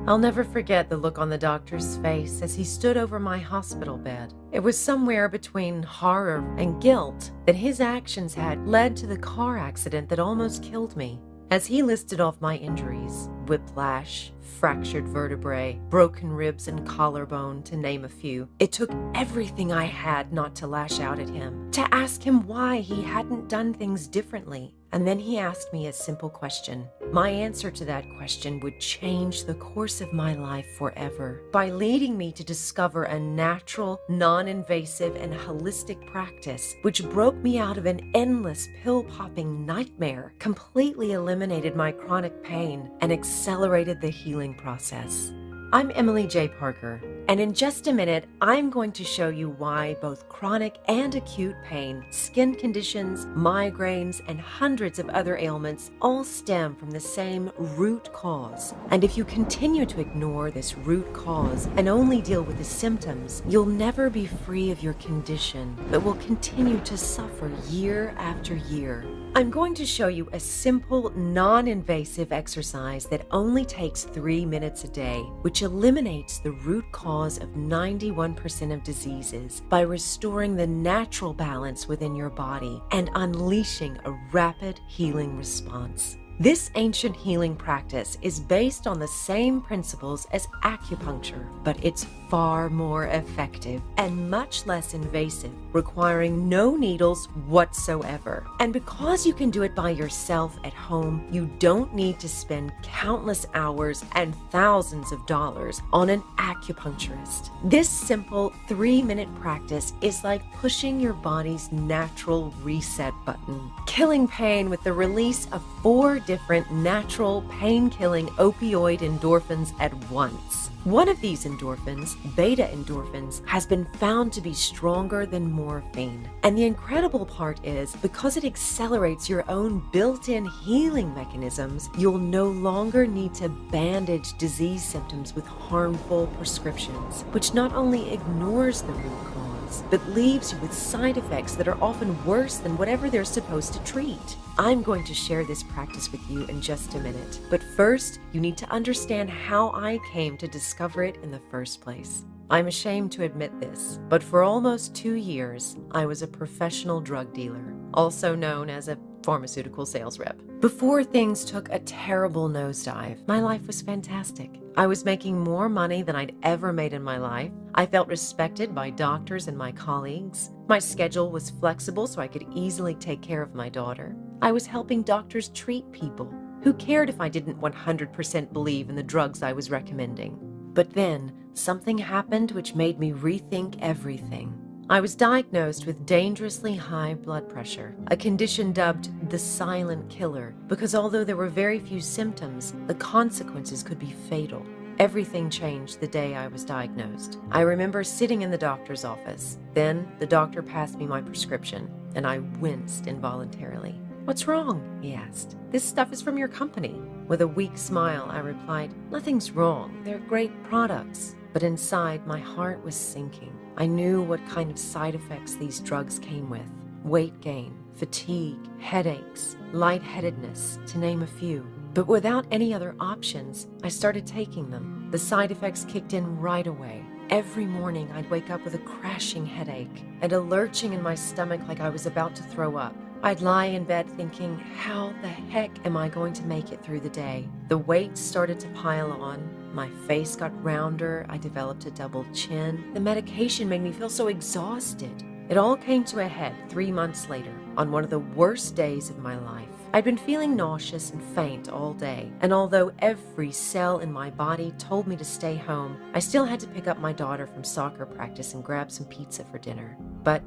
I'll never forget the look on the doctor's face as he stood over my hospital bed. It was somewhere between horror and guilt that his actions had led to the car accident that almost killed me. As he listed off my injuries, whiplash, fractured vertebrae, broken ribs and collarbone, to name a few, it took everything I had not to lash out at him, to ask him why he hadn't done things differently. And then he asked me a simple question. My answer to that question would change the course of my life forever by leading me to discover a natural, non-invasive, and holistic practice which broke me out of an endless pill-popping nightmare, completely eliminated my chronic pain, and accelerated the healing process. I'm Emily J. Parker, and in just a minute, I'm going to show you why both chronic and acute pain, skin conditions, migraines, and hundreds of other ailments all stem from the same root cause. And if you continue to ignore this root cause and only deal with the symptoms, you'll never be free of your condition, but will continue to suffer year after year. I'm going to show you a simple, non-invasive exercise that only takes 3 minutes a day, which eliminates the root cause of 91% of diseases by restoring the natural balance within your body and unleashing a rapid healing response. This ancient healing practice is based on the same principles as acupuncture, but it's far more effective and much less invasive, requiring no needles whatsoever. And because you can do it by yourself at home, you don't need to spend countless hours and thousands of dollars on an acupuncturist. This simple 3-minute practice is like pushing your body's natural reset button, killing pain with the release of 4 different natural pain-killing opioid endorphins at once. One of these endorphins, beta endorphins, has been found to be stronger than morphine. And the incredible part is, because it accelerates your own built-in healing mechanisms, you'll no longer need to bandage disease symptoms with harmful prescriptions, which not only ignores the root cause, but leaves you with side effects that are often worse than whatever they're supposed to treat. I'm going to share this practice with you in just a minute, but first, you need to understand how I came to discover it in the first place. I'm ashamed to admit this, but for almost 2 years, I was a professional drug dealer, also known as a pharmaceutical sales rep. Before things took a terrible nosedive, my life was fantastic. I was making more money than I'd ever made in my life. I felt respected by doctors and my colleagues. My schedule was flexible so I could easily take care of my daughter. I was helping doctors treat people. Who cared if I didn't 100% believe in the drugs I was recommending? But then, something happened which made me rethink everything. I was diagnosed with dangerously high blood pressure, a condition dubbed the silent killer, because although there were very few symptoms, the consequences could be fatal. Everything changed the day I was diagnosed. I remember sitting in the doctor's office. Then the doctor passed me my prescription, and I winced involuntarily. "What's wrong?" he asked. "This stuff is from your company." With a weak smile, I replied, "Nothing's wrong. They're great products." But inside, my heart was sinking. I knew what kind of side effects these drugs came with. Weight gain, fatigue, headaches, lightheadedness, to name a few. But without any other options, I started taking them. The side effects kicked in right away. Every morning, I'd wake up with a crashing headache and a lurching in my stomach like I was about to throw up. I'd lie in bed thinking, how the heck am I going to make it through the day? The weight started to pile on. My face got rounder. I developed a double chin. The medication made me feel so exhausted. It all came to a head 3 months later, on one of the worst days of my life. I'd been feeling nauseous and faint all day, and although every cell in my body told me to stay home, I still had to pick up my daughter from soccer practice and grab some pizza for dinner. But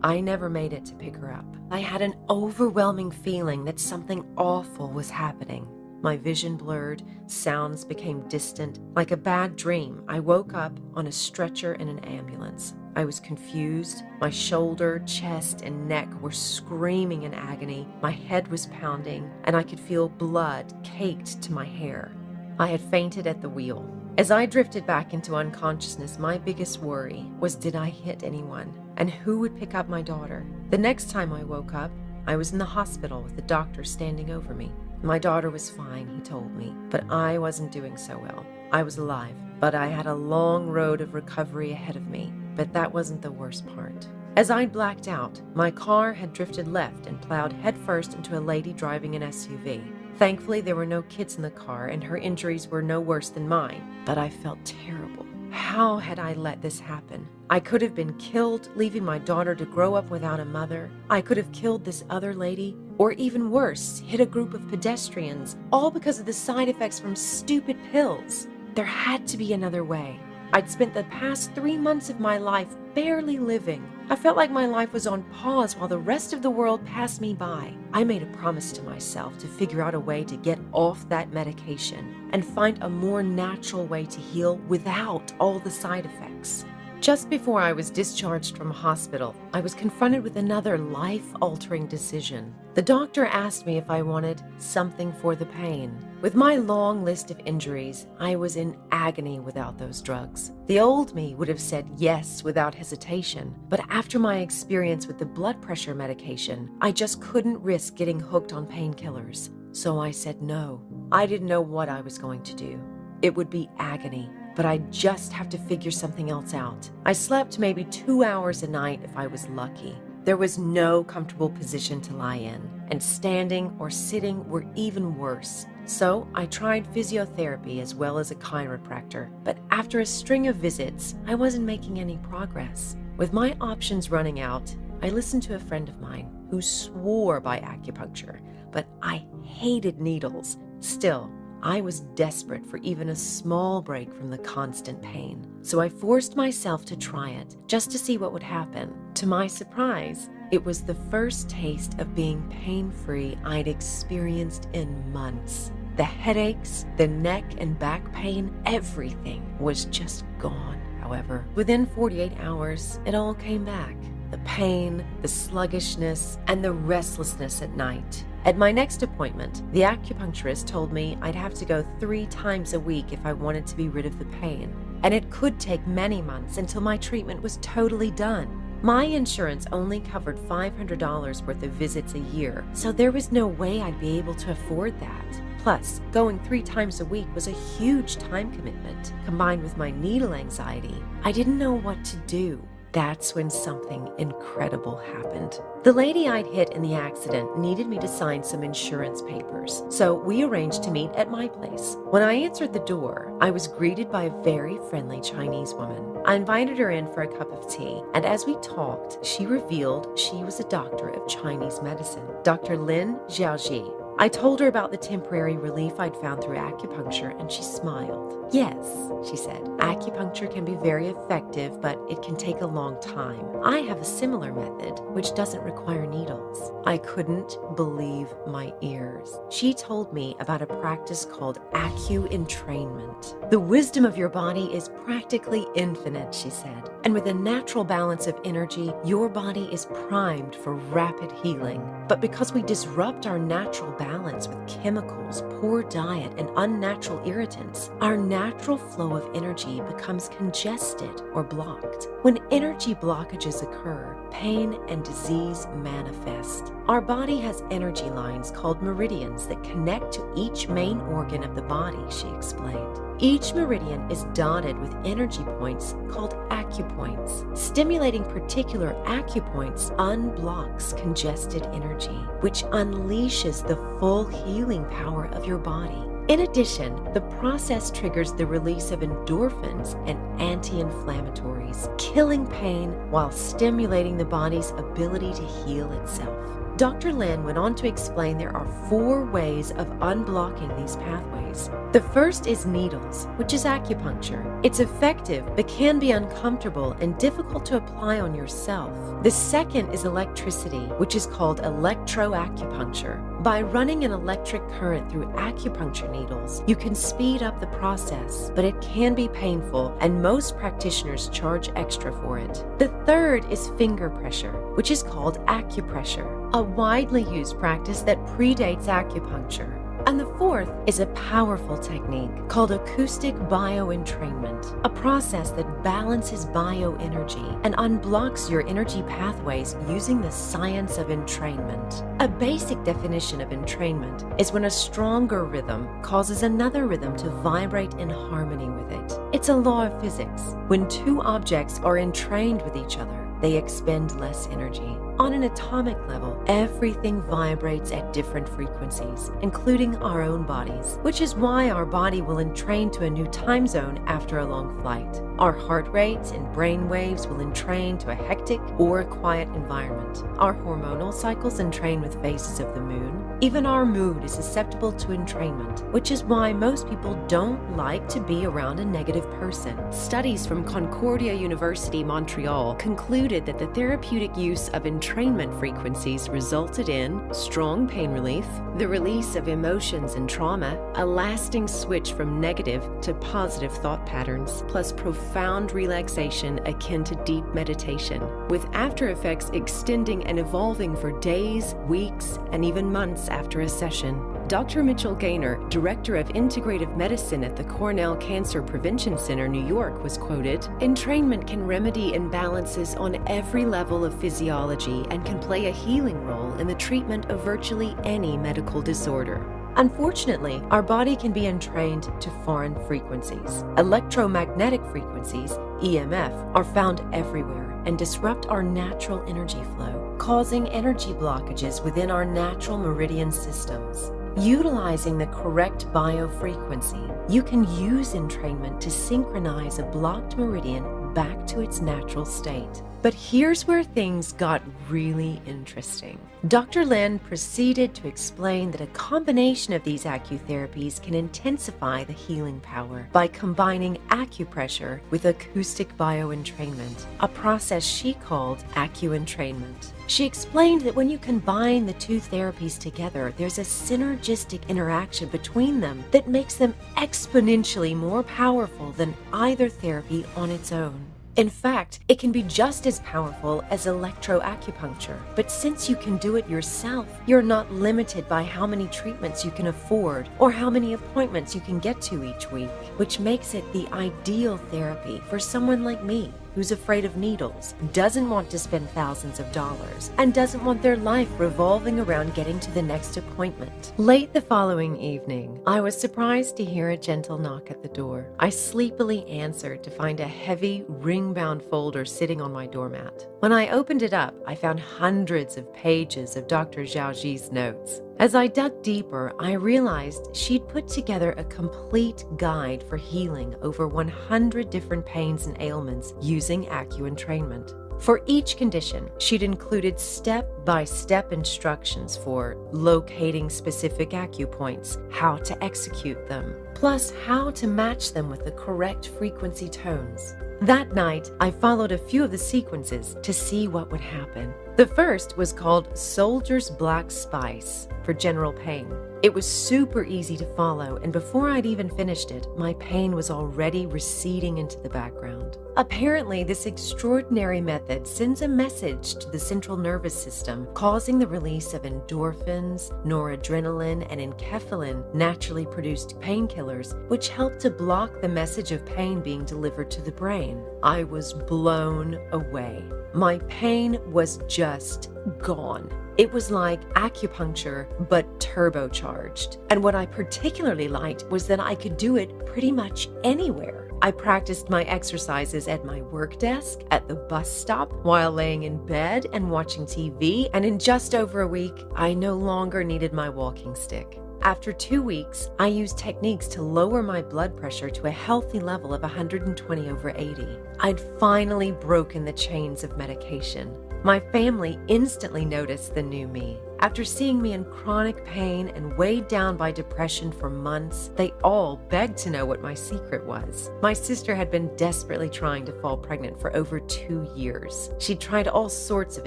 I never made it to pick her up. I had an overwhelming feeling that something awful was happening. My vision blurred, sounds became distant. Like a bad dream, I woke up on a stretcher in an ambulance. I was confused. My shoulder, chest, and neck were screaming in agony. My head was pounding, and I could feel blood caked to my hair. I had fainted at the wheel. As I drifted back into unconsciousness, my biggest worry was, did I hit anyone? And who would pick up my daughter? The next time I woke up, I was in the hospital with the doctor standing over me. My daughter was fine, he told me, but I wasn't doing so well. I was alive, but I had a long road of recovery ahead of me. But that wasn't the worst part. As I'd blacked out, my car had drifted left and plowed headfirst into a lady driving an SUV. Thankfully, there were no kids in the car, and her injuries were no worse than mine, but I felt terrible. How had I let this happen? I could have been killed, leaving my daughter to grow up without a mother. I could have killed this other lady, or even worse, hit a group of pedestrians, all because of the side effects from stupid pills. There had to be another way. I'd spent the past 3 months of my life barely living. I felt like my life was on pause while the rest of the world passed me by. I made a promise to myself to figure out a way to get off that medication and find a more natural way to heal without all the side effects. Just before I was discharged from hospital, I was confronted with another life-altering decision. The doctor asked me if I wanted something for the pain. With my long list of injuries, I was in agony without those drugs. The old me would have said yes without hesitation, but after my experience with the blood pressure medication, I just couldn't risk getting hooked on painkillers. So I said no. I didn't know what I was going to do. It would be agony, but I'd just have to figure something else out. I slept maybe 2 hours a night if I was lucky. There was no comfortable position to lie in, and standing or sitting were even worse. So I tried physiotherapy as well as a chiropractor, but after a string of visits, I wasn't making any progress. With my options running out, I listened to a friend of mine who swore by acupuncture, but I hated needles. Still, I was desperate for even a small break from the constant pain, so I forced myself to try it, just to see what would happen. To my surprise, it was the first taste of being pain-free I'd experienced in months. The headaches, the neck and back pain, everything was just gone. However, within 48 hours, it all came back. The pain, the sluggishness, and the restlessness at night. At my next appointment, the acupuncturist told me I'd have to go 3 times a week if I wanted to be rid of the pain, and it could take many months until my treatment was totally done. My insurance only covered $500 worth of visits a year, so there was no way I'd be able to afford that. Plus, going 3 times a week was a huge time commitment. Combined with my needle anxiety, I didn't know what to do. That's when something incredible happened. The lady I'd hit in the accident needed me to sign some insurance papers, so we arranged to meet at my place. When I answered the door, I was greeted by a very friendly Chinese woman. I invited her in for a cup of tea, and as we talked, she revealed she was a doctor of Chinese medicine, Dr. Lin Xiaoxi. I told her about the temporary relief I'd found through acupuncture, and she smiled. Yes, she said, acupuncture can be very effective, but it can take a long time. I have a similar method, which doesn't require needles. I couldn't believe my ears. She told me about a practice called acu-entrainment. The wisdom of your body is practically infinite, she said, and with a natural balance of energy, your body is primed for rapid healing. But because we disrupt our natural balance with chemicals, poor diet, and unnatural irritants, our natural flow of energy becomes congested or blocked. When energy blockages occur, pain and disease manifest. Our body has energy lines called meridians that connect to each main organ of the body, she explained. Each meridian is dotted with energy points called acupoints. Stimulating particular acupoints unblocks congested energy, which unleashes the full healing power of your body. In addition, the process triggers the release of endorphins and anti-inflammatories, killing pain while stimulating the body's ability to heal itself. Dr. Lin went on to explain there are 4 ways of unblocking these pathways. The first is needles, which is acupuncture. It's effective, but can be uncomfortable and difficult to apply on yourself. The second is electricity, which is called electroacupuncture. By running an electric current through acupuncture needles, you can speed up the process, but it can be painful, and most practitioners charge extra for it. The third is finger pressure, which is called acupressure, a widely used practice that predates acupuncture. And the fourth is a powerful technique called acoustic bioentrainment, a process that balances bioenergy and unblocks your energy pathways using the science of entrainment. A basic definition of entrainment is when a stronger rhythm causes another rhythm to vibrate in harmony with it. It's a law of physics. When two objects are entrained with each other, they expend less energy. On an atomic level, everything vibrates at different frequencies, including our own bodies, which is why our body will entrain to a new time zone after a long flight. Our heart rates and brain waves will entrain to a hectic or a quiet environment. Our hormonal cycles entrain with phases of the moon. Even our mood is susceptible to entrainment, which is why most people don't like to be around a negative person. Studies from Concordia University, Montreal concluded that the therapeutic use of entrainment frequencies resulted in strong pain relief, the release of emotions and trauma, a lasting switch from negative to positive thought patterns, plus profound relaxation akin to deep meditation, with after effects extending and evolving for days, weeks, and even months after a session. Dr. Mitchell Gaynor, director of integrative medicine at the Cornell Cancer Prevention Center, New York, was quoted, "Entrainment can remedy imbalances on every level of physiology and can play a healing role in the treatment of virtually any medical disorder." Unfortunately, our body can be entrained to foreign frequencies. Electromagnetic frequencies, EMF, are found everywhere and disrupt our natural energy flow, causing energy blockages within our natural meridian systems. Utilizing the correct biofrequency, you can use entrainment to synchronize a blocked meridian back to its natural state. But here's where things got really interesting. Dr. Lin proceeded to explain that a combination of these acutherapies can intensify the healing power by combining acupressure with acoustic bioentrainment, a process she called acuentrainment. She explained that when you combine the two therapies together, there's a synergistic interaction between them that makes them exponentially more powerful than either therapy on its own. In fact, it can be just as powerful as electroacupuncture. But since you can do it yourself, you're not limited by how many treatments you can afford or how many appointments you can get to each week, which makes it the ideal therapy for someone like me, who's afraid of needles, doesn't want to spend thousands of dollars, and doesn't want their life revolving around getting to the next appointment. Late the following evening, I was surprised to hear a gentle knock at the door. I sleepily answered to find a heavy, ring-bound folder sitting on my doormat. When I opened it up, I found hundreds of pages of Dr. Xiaoxi's notes. As I dug deeper, I realized she'd put together a complete guide for healing over 100 different pains and ailments using acuentrainment. For each condition, she'd included step-by-step instructions for locating specific acupoints, how to execute them, plus how to match them with the correct frequency tones. That night, I followed a few of the sequences to see what would happen. The first was called Soldier's Black Spice for general pain. It was super easy to follow, and before I'd even finished it, my pain was already receding into the background. Apparently, this extraordinary method sends a message to the central nervous system, causing the release of endorphins, noradrenaline, and enkephalin, naturally produced painkillers, which help to block the message of pain being delivered to the brain. I was blown away. My pain was just gone. It was like acupuncture, but turbocharged. And what I particularly liked was that I could do it pretty much anywhere. I practiced my exercises at my work desk, at the bus stop, while laying in bed and watching TV, and in just over a week, I no longer needed my walking stick. After 2 weeks, I used techniques to lower my blood pressure to a healthy level of 120/80. I'd finally broken the chains of medication. My family instantly noticed the new me. After seeing me in chronic pain and weighed down by depression for months, they all begged to know what my secret was. My sister had been desperately trying to fall pregnant for over 2 years. She'd tried all sorts of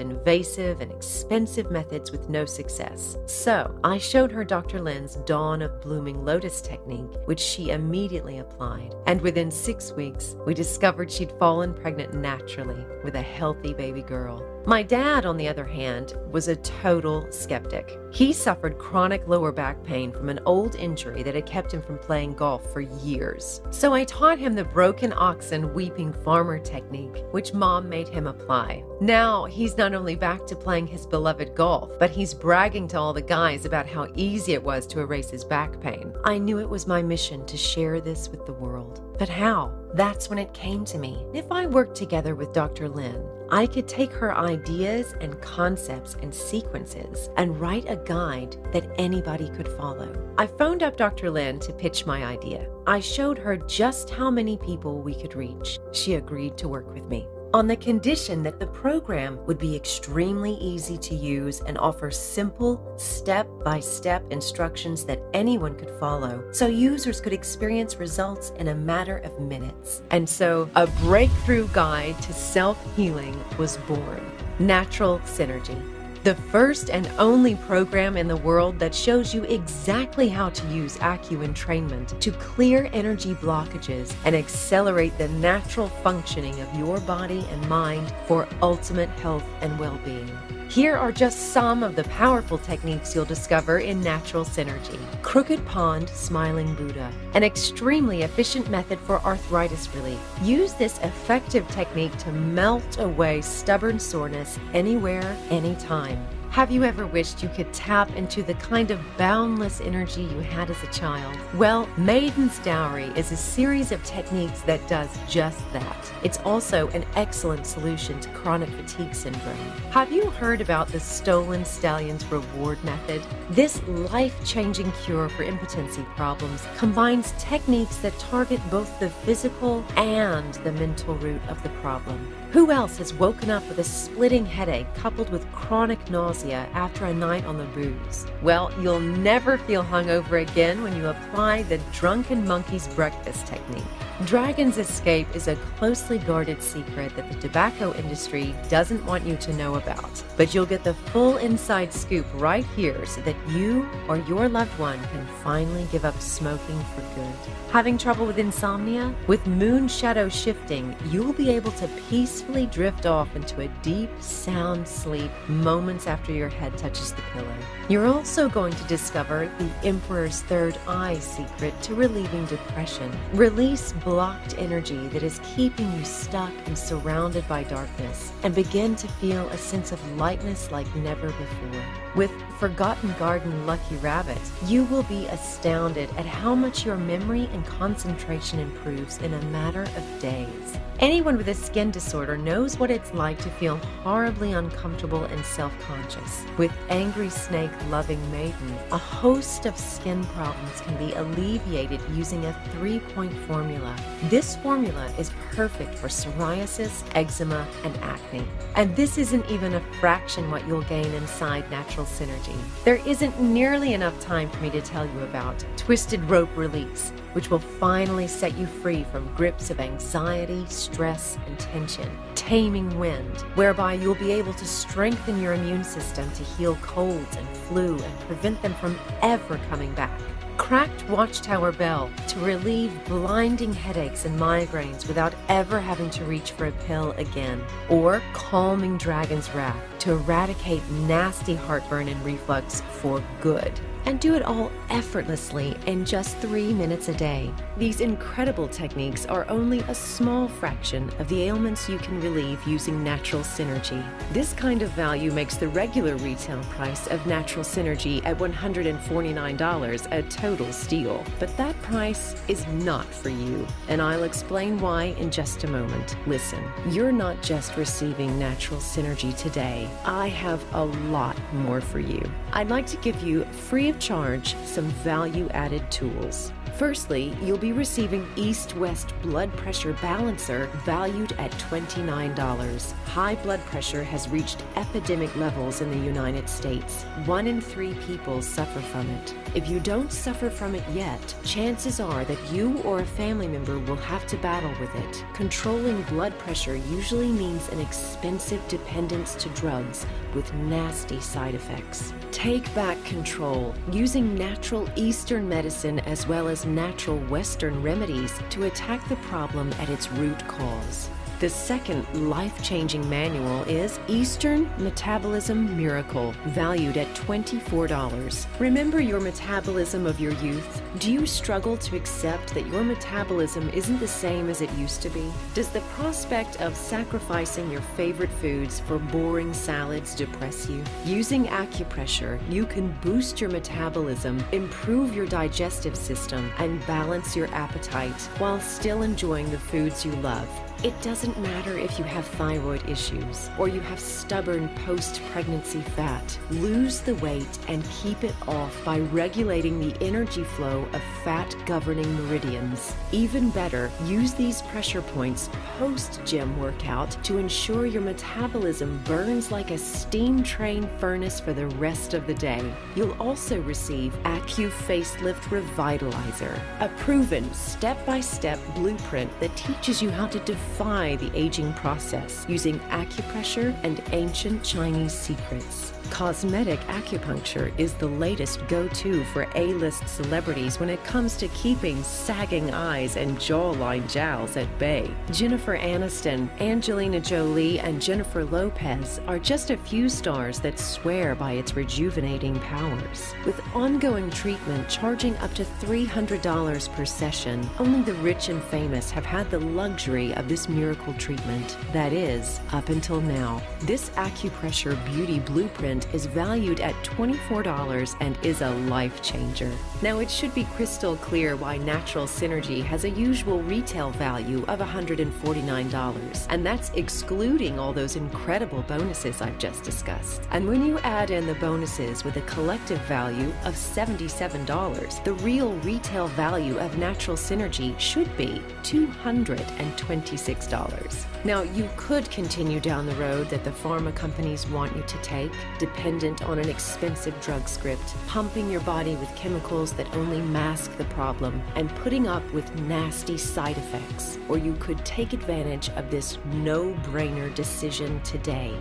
invasive and expensive methods with no success. So I showed her Dr. Lin's Dawn of Blooming Lotus technique, which she immediately applied. And within 6 weeks, we discovered she'd fallen pregnant naturally with a healthy baby girl. My dad, on the other hand, was a total skeptic. He suffered chronic lower back pain from an old injury that had kept him from playing golf for years. So I taught him the broken oxen weeping farmer technique, which Mom made him apply. Now he's not only back to playing his beloved golf, but he's bragging to all the guys about how easy it was to erase his back pain. I knew it was my mission to share this with the world. But how? That's when it came to me. If I worked together with Dr. Lin, I could take her ideas and concepts and sequences and write a guide that anybody could follow. I phoned up Dr. Lin to pitch my idea. I showed her just how many people we could reach. She agreed to work with me, on the condition that the program would be extremely easy to use and offer simple, step-by-step instructions that anyone could follow, so users could experience results in a matter of minutes. And so a breakthrough guide to self-healing was born. Natural Synergy. The first and only program in the world that shows you exactly how to use acu-entrainment to clear energy blockages and accelerate the natural functioning of your body and mind for ultimate health and well-being. Here are just some of the powerful techniques you'll discover in Natural Synergy. Crooked Pond Smiling Buddha, an extremely efficient method for arthritis relief. Use this effective technique to melt away stubborn soreness anywhere, anytime. Have you ever wished you could tap into the kind of boundless energy you had as a child? Well, Maiden's Dowry is a series of techniques that does just that. It's also an excellent solution to chronic fatigue syndrome. Have you heard about the Stolen Stallion's Reward method? This life-changing cure for impotency problems combines techniques that target both the physical and the mental root of the problem. Who else has woken up with a splitting headache coupled with chronic nausea after a night on the booze? Well, you'll never feel hungover again when you apply the Drunken Monkey's Breakfast technique. Dragon's Escape is a closely guarded secret that the tobacco industry doesn't want you to know about. But you'll get the full inside scoop right here so that you or your loved one can finally give up smoking for good. Having trouble with insomnia? With moon shadow shifting, you'll be able to peacefully drift off into a deep, sound sleep moments after your head touches the pillow. You're also going to discover the Emperor's Third Eye secret to relieving depression. Release blocked energy that is keeping you stuck and surrounded by darkness, and begin to feel a sense of lightness like never before. With Forgotten Garden Lucky Rabbit, you will be astounded at how much your memory and concentration improves in a matter of days. Anyone with a skin disorder knows what it's like to feel horribly uncomfortable and self-conscious. With Angry Snake Loving Maiden, a host of skin problems can be alleviated using a 3-point formula. This formula is perfect for psoriasis, eczema, and acne. And this isn't even a fraction what you'll gain inside Natural Synergy. There isn't nearly enough time for me to tell you about Twisted Rope Release, which will finally set you free from grips of anxiety, stress, and tension. Taming Wind, whereby you'll be able to strengthen your immune system to heal colds and flu and prevent them from ever coming back. Cracked Watchtower Bell, to relieve blinding headaches and migraines without ever having to reach for a pill again. Or Calming Dragon's Wrath, to eradicate nasty heartburn and reflux for good. And do it all effortlessly in just 3 minutes a day. These incredible techniques are only a small fraction of the ailments you can relieve using Natural Synergy. This kind of value makes the regular retail price of Natural Synergy at $149 a total steal. But that price is not for you, and I'll explain why in just a moment. Listen, you're not just receiving Natural Synergy today. I have a lot more for you. I'd like to give you free of charge some value-added tools. Firstly, you'll be receiving East-West Blood Pressure Balancer valued at $29. High blood pressure has reached epidemic levels in the United States. 1 in 3 people suffer from it. If you don't suffer from it yet, chances are that you or a family member will have to battle with it. Controlling blood pressure usually means an expensive dependence to drugs with nasty side effects. Take back control using natural Eastern medicine as well as natural Western remedies to attack the problem at its root cause. The second life-changing manual is Eastern Metabolism Miracle, valued at $24. Remember your metabolism of your youth? Do you struggle to accept that your metabolism isn't the same as it used to be? Does the prospect of sacrificing your favorite foods for boring salads depress you? Using acupressure, you can boost your metabolism, improve your digestive system, and balance your appetite while still enjoying the foods you love. It doesn't matter if you have thyroid issues or you have stubborn post-pregnancy fat. Lose the weight and keep it off by regulating the energy flow of fat-governing meridians. Even better, use these pressure points post-gym workout to ensure your metabolism burns like a steam train furnace for the rest of the day. You'll also receive Acu Facelift Revitalizer, a proven step-by-step blueprint that teaches you how to defy the aging process using acupressure and ancient Chinese secrets. Cosmetic acupuncture is the latest go-to for A-list celebrities when it comes to keeping sagging eyes and jawline jowls at bay. Jennifer Aniston, Angelina Jolie, and Jennifer Lopez are just a few stars that swear by its rejuvenating powers. With ongoing treatment charging up to $300 per session, only the rich and famous have had the luxury of this miracle treatment. That is, up until now. This acupressure beauty blueprint is valued at $24 and is a life changer. Now, it should be crystal clear why Natural Synergy has a usual retail value of $149, and that's excluding all those incredible bonuses I've just discussed. And when you add in the bonuses with a collective value of $77, the real retail value of Natural Synergy should be $226. Now, you could continue down the road that the pharma companies want you to take, dependent on an expensive drug script, pumping your body with chemicals that only mask the problem, and putting up with nasty side effects. Or you could take advantage of this no-brainer decision today.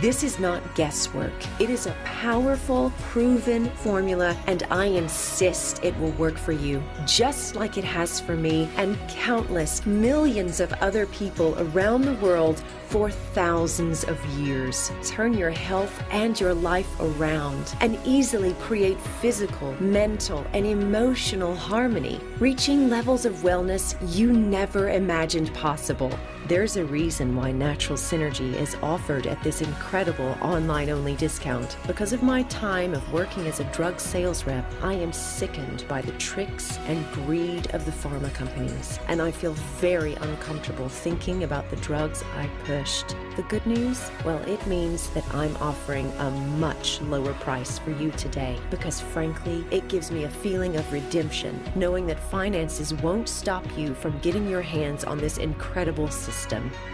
This is not guesswork. It is a powerful, proven formula, and I insist it will work for you, just like it has for me and countless millions of other people around the world for thousands of years. Turn your health and your life around and easily create physical, mental, and emotional harmony, reaching levels of wellness you never imagined possible. There's a reason why Natural Synergy is offered at this incredible online-only discount. Because of my time of working as a drug sales rep, I am sickened by the tricks and greed of the pharma companies, and I feel very uncomfortable thinking about the drugs I pushed. The good news? Well, it means that I'm offering a much lower price for you today because, frankly, it gives me a feeling of redemption, knowing that finances won't stop you from getting your hands on this incredible system.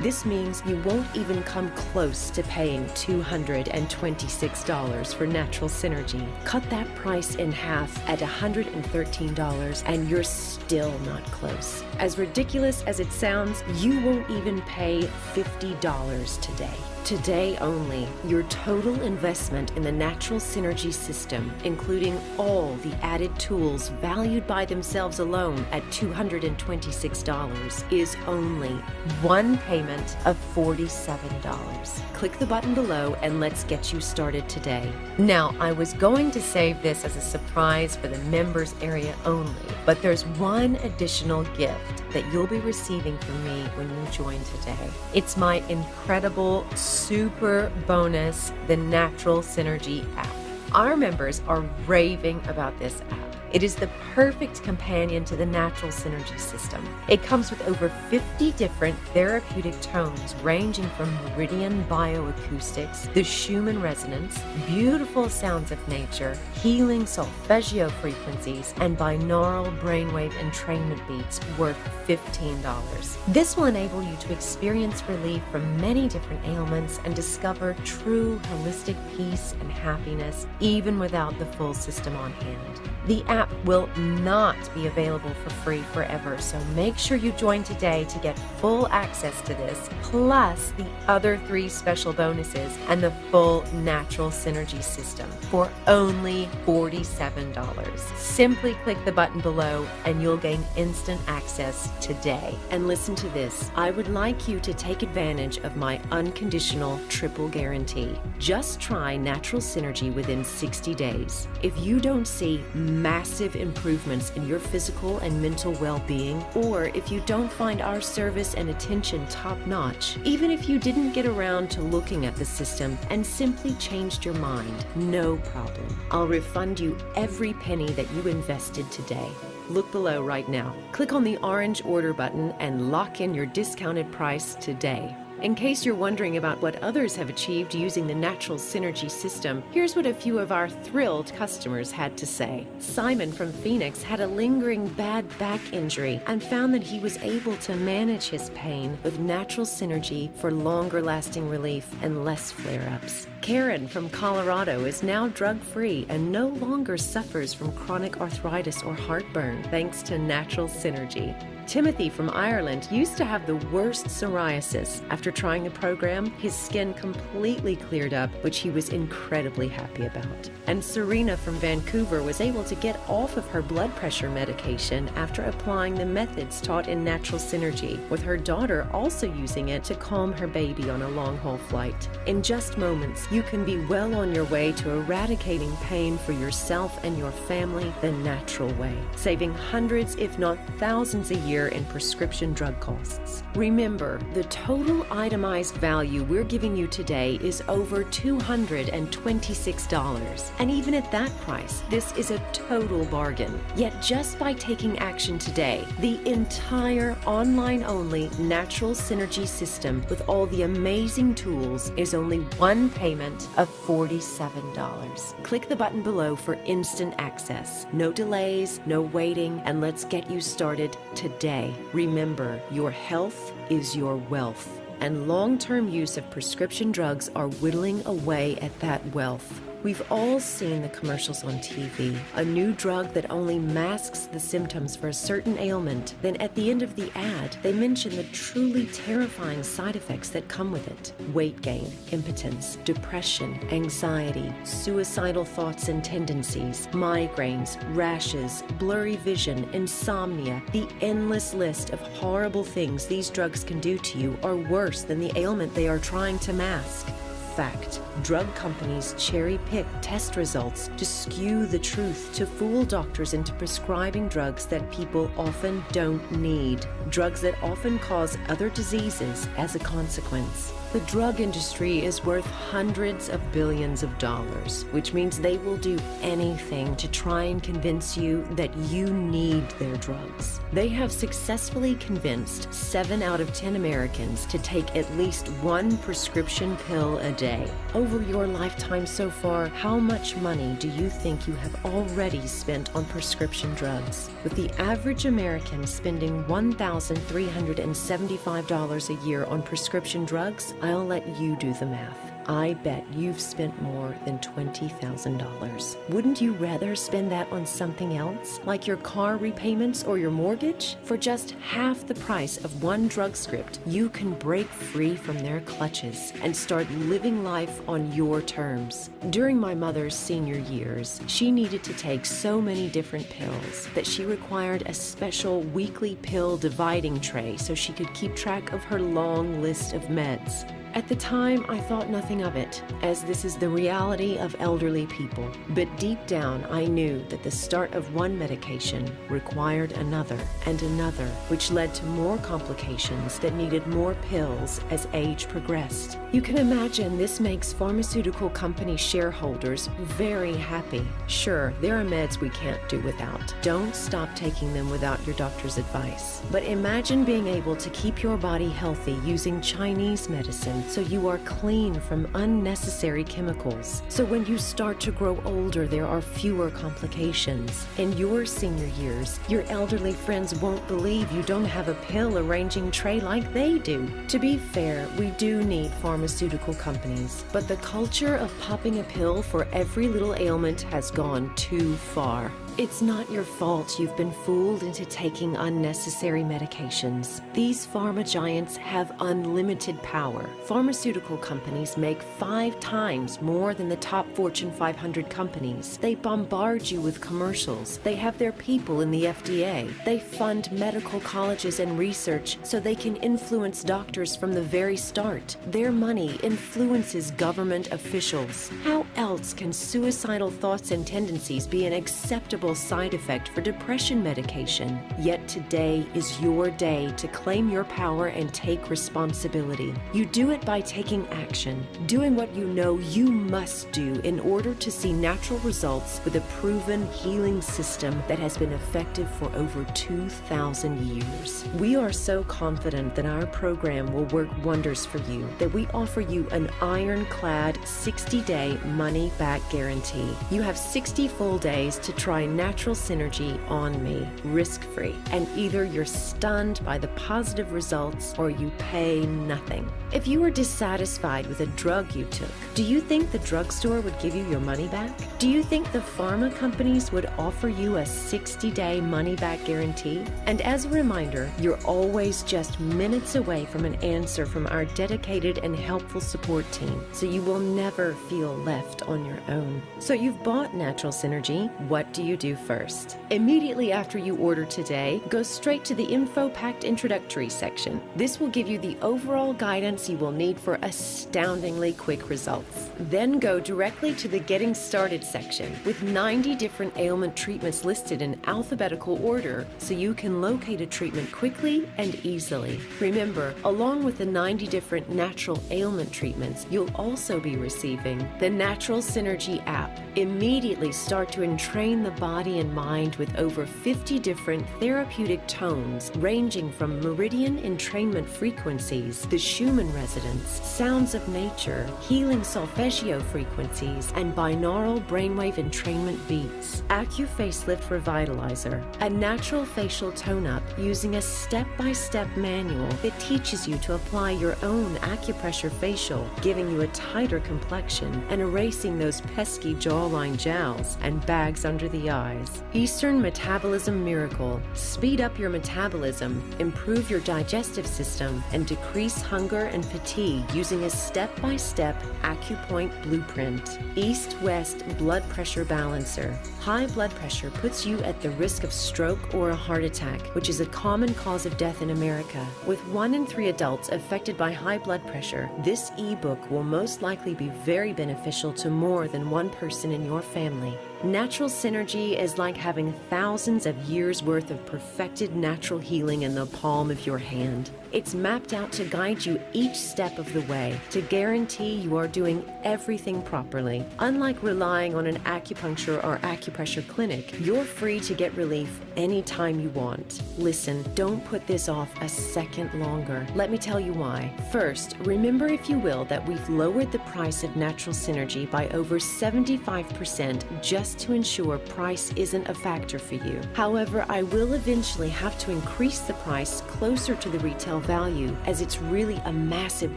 This means you won't even come close to paying $226 for Natural Synergy. Cut that price in half at $113 and you're still not close. As ridiculous as it sounds, you won't even pay $50 today. Today only, your total investment in the Natural Synergy system, including all the added tools valued by themselves alone at $226, is only one payment of $47. Click the button below and let's get you started today. Now, I was going to save this as a surprise for the members area only, but there's one additional gift that you'll be receiving from me when you join today. It's my incredible super bonus, the Natural Synergy app. Our members are raving about this app. It is the perfect companion to the Natural Synergy system. It comes with over 50 different therapeutic tones ranging from meridian bioacoustics, the Schumann resonance, beautiful sounds of nature, healing solfeggio frequencies, and binaural brainwave entrainment beats worth $15. This will enable you to experience relief from many different ailments and discover true holistic peace and happiness even without the full system on hand. The app app will not be available for free forever, so make sure you join today to get full access to this, plus the other 3 special bonuses and the full Natural Synergy system for only $47. Simply click the button below and you'll gain instant access today. And listen to this, I would like you to take advantage of my unconditional triple guarantee. Just try Natural Synergy within 60 days. If you don't see massive improvements in your physical and mental well-being, or if you don't find our service and attention top-notch, even if you didn't get around to looking at the system and simply changed your mind, no problem. I'll refund you every penny that you invested today. Look below right now. Click on the orange order button and lock in your discounted price today. In case you're wondering about what others have achieved using the Natural Synergy system, here's what a few of our thrilled customers had to say. Simon from Phoenix had a lingering bad back injury and found that he was able to manage his pain with Natural Synergy for longer lasting relief and less flare-ups. Karen from Colorado is now drug-free and no longer suffers from chronic arthritis or heartburn thanks to Natural Synergy. Timothy from Ireland used to have the worst psoriasis. After trying the program, his skin completely cleared up, which he was incredibly happy about. And Serena from Vancouver was able to get off of her blood pressure medication after applying the methods taught in Natural Synergy, with her daughter also using it to calm her baby on a long-haul flight. In just moments, you can be well on your way to eradicating pain for yourself and your family the natural way, saving hundreds if not thousands a year in prescription drug costs. Remember, the total itemized value we're giving you today is over $226. And even at that price, this is a total bargain. Yet just by taking action today, the entire online-only Natural Synergy system with all the amazing tools is only one payment of $47. Click the button below for instant access. No delays, no waiting, and let's get you started today. Remember, your health is your wealth, and long-term use of prescription drugs are whittling away at that wealth. We've all seen the commercials on TV, a new drug that only masks the symptoms for a certain ailment. Then at the end of the ad, they mention the truly terrifying side effects that come with it. Weight gain, impotence, depression, anxiety, suicidal thoughts and tendencies, migraines, rashes, blurry vision, insomnia. The endless list of horrible things these drugs can do to you are worse than the ailment they are trying to mask. Fact, drug companies cherry-pick test results to skew the truth, to fool doctors into prescribing drugs that people often don't need, drugs that often cause other diseases as a consequence. The drug industry is worth hundreds of billions of dollars, which means they will do anything to try and convince you that you need their drugs. They have successfully convinced 7 out of 10 Americans to take at least one prescription pill a day. Over your lifetime so far, how much money do you think you have already spent on prescription drugs? With the average American spending $1,375 a year on prescription drugs, I'll let you do the math. I bet you've spent more than $20,000. Wouldn't you rather spend that on something else, like your car repayments or your mortgage? For just half the price of one drug script, you can break free from their clutches and start living life on your terms. During my mother's senior years, she needed to take so many different pills that she required a special weekly pill dividing tray so she could keep track of her long list of meds. At the time, I thought nothing of it, as this is the reality of elderly people. But deep down, I knew that the start of one medication required another and another, which led to more complications that needed more pills as age progressed. You can imagine this makes pharmaceutical company shareholders very happy. Sure, there are meds we can't do without. Don't stop taking them without your doctor's advice. But imagine being able to keep your body healthy using Chinese medicine, so you are clean from unnecessary chemicals. So when you start to grow older, there are fewer complications. In your senior years, your elderly friends won't believe you don't have a pill arranging tray like they do. To be fair, we do need pharmaceutical companies, but the culture of popping a pill for every little ailment has gone too far. It's not your fault you've been fooled into taking unnecessary medications. These pharma giants have unlimited power. Pharmaceutical companies make 5 times more than the top Fortune 500 companies. They bombard you with commercials. They have their people in the FDA. They fund medical colleges and research so they can influence doctors from the very start. Their money influences government officials. How else can suicidal thoughts and tendencies be an acceptable side effect for depression medication? Yet today is your day to claim your power and take responsibility. You do it by taking action, doing what you know you must do in order to see natural results with a proven healing system that has been effective for over 2,000 years. We are so confident that our program will work wonders for you that we offer you an ironclad 60-day money-back guarantee. You have 60 full days to try Natural Synergy on me, risk-free, and either you're stunned by the positive results or you pay nothing. If you are dissatisfied with a drug you took, do you think the drugstore would give you your money back? Do you think the pharma companies would offer you a 60-day money-back guarantee? And as a reminder, you're always just minutes away from an answer from our dedicated and helpful support team, so you will never feel left on your own. So you've bought Natural Synergy. What do you do first? Immediately after you order today, go straight to the info-packed introductory section. This will give you the overall guidance you will need for astoundingly quick results. Then go directly to the Getting Started section with 90 different ailment treatments listed in alphabetical order so you can locate a treatment quickly and easily. Remember, along with the 90 different natural ailment treatments, you'll also be receiving the Natural Synergy app. Immediately start to entrain the body and mind with over 50 different therapeutic tones ranging from meridian entrainment frequencies, the Schumann resonance, sounds of nature, healing solfeggio frequencies, and binaural brainwave entrainment beats. AcuFacelift Revitalizer, a natural facial tone-up using a step-by-step manual that teaches you to apply your own acupressure facial, giving you a tighter complexion and erasing those pesky jawline jowls and bags under the eyes. Eastern Metabolism Miracle, speed up your metabolism, improve your digestive system, and decrease hunger and fatigue using a step-by-step acupoint blueprint. East-West Blood Pressure Balancer. High blood pressure puts you at the risk of stroke or a heart attack, which is a common cause of death in America. With 1 in 3 adults affected by high blood pressure, this ebook will most likely be very beneficial to more than one person in your family. Natural Synergy is like having thousands of years' worth of perfected natural healing in the palm of your hand. It's mapped out to guide you each step of the way to guarantee you are doing everything properly. Unlike relying on an acupuncture or acupressure clinic, you're free to get relief anytime you want. Listen, don't put this off a second longer. Let me tell you why. First, remember, if you will, that we've lowered the price of Natural Synergy by over 75% just to ensure price isn't a factor for you. However, I will eventually have to increase the price closer to the retail value, as it's really a massive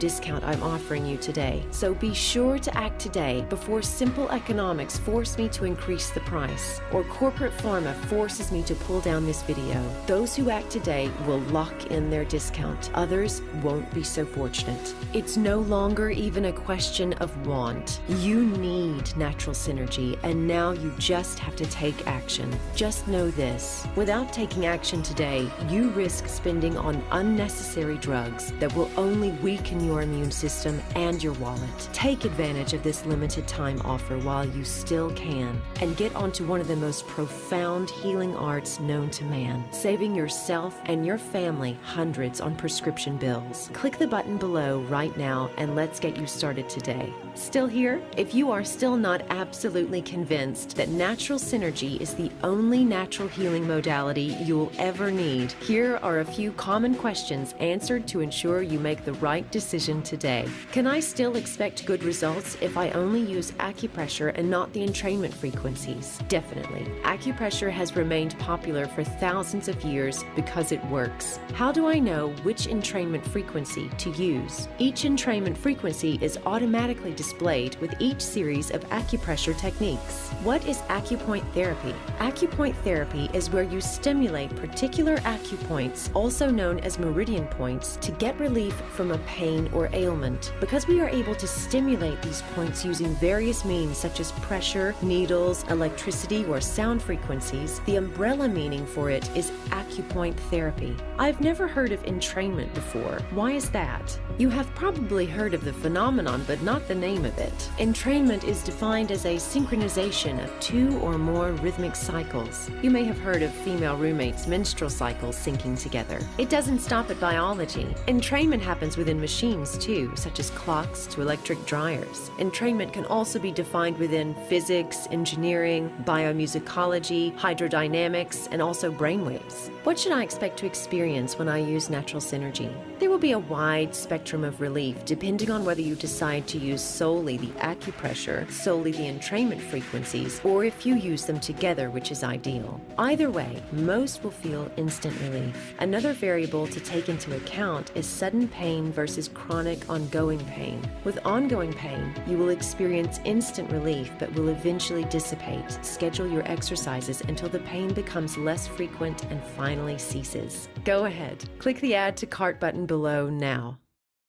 discount I'm offering you today. So be sure to act today before simple economics force me to increase the price, or corporate pharma forces me to pull down this video. Those who act today will lock in their discount. Others won't be so fortunate. It's no longer even a question of want. You need Natural Synergy, and now you just have to take action. Just know this: without taking action today, you risk spending on unnecessary drugs that will only weaken your immune system and your wallet. Take advantage of this limited time offer while you still can, and get onto one of the most profound healing arts known to man, saving yourself and your family hundreds on prescription bills. Click the button below right now and let's get you started today. Still here? If you are still not absolutely convinced that Natural Synergy is the only natural healing modality you'll ever need, here are a few common questions answered to ensure you make the right decision today. Can I still expect good results if I only use acupressure and not the entrainment frequencies? Definitely. Acupressure has remained popular for thousands of years because it works. How do I know which entrainment frequency to use? Each entrainment frequency is automatically displayed with each series of acupressure techniques. What What is acupoint therapy? Acupoint therapy is where you stimulate particular acupoints, also known as meridian points, to get relief from a pain or ailment. Because we are able to stimulate these points using various means such as pressure, needles, electricity, or sound frequencies, the umbrella meaning for it is acupoint therapy. I've never heard of entrainment before. Why is that? You have probably heard of the phenomenon, but not the name of it. Entrainment is defined as a synchronization of two or more rhythmic cycles. You may have heard of female roommates' menstrual cycles syncing together. It doesn't stop at biology. Entrainment happens within machines too, such as clocks to electric dryers. Entrainment can also be defined within physics, engineering, biomusicology, hydrodynamics, and also brainwaves. What should I expect to experience when I use natural synergy? There will be a wide spectrum of relief depending on whether you decide to use solely the acupressure, solely the entrainment frequencies, or if you use them together, which is ideal. Either way, most will feel instant relief. Another variable to take into account is sudden pain versus chronic ongoing pain. With ongoing pain, you will experience instant relief but will eventually dissipate. Schedule your exercises until the pain becomes less frequent and finally ceases. Go ahead, click the Add to Cart button below now.